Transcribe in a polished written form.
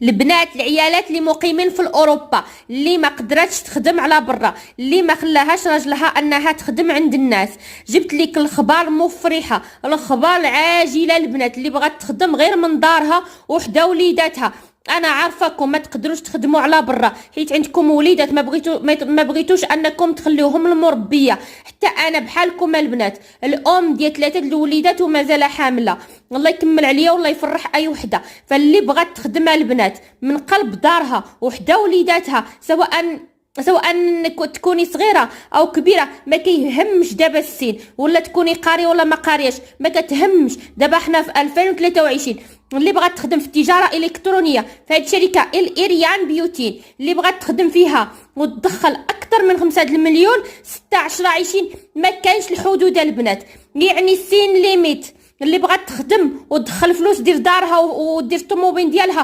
البنات العيالات اللي مقيمين في اوروبا، اللي ما قدرتش تخدم على برا، اللي ما خلاهاش راجلها انها تخدم عند الناس. جبت لك الخبار مفرحه، الخبار عاجله. البنات اللي بغات تخدم غير من دارها وحده وليداتها. انا عارفاكم ما تقدروش تخدموا على برا حيت عندكم وليدات، ما بغيتوش انكم تخليوهم المربيه. حتى انا بحالكم البنات، الام ديال 3 الوليدات ومازال حامله. الله يكمل عليا والله يفرح اي وحده. فاللي بغات تخدم البنات من قلب دارها وحده وليداتها، سواء تكوني صغيره او كبيره، ما كيهمش دابا السن، ولا تكوني قاريه ولا ما قارياش، ما كتهمش. دابا حنا في 2023. اللي بغات تخدم في التجاره الالكترونيه في هذه الشركه الاريان بيوتين، اللي بغات تخدم فيها وتدخل اكثر من 5 المليون 16 20، ما كاينش الحدود البنات. يعني السين ليميت. اللي بغات تخدم وتدخل فلوس دير دارها ودير الطوموبيل ديالها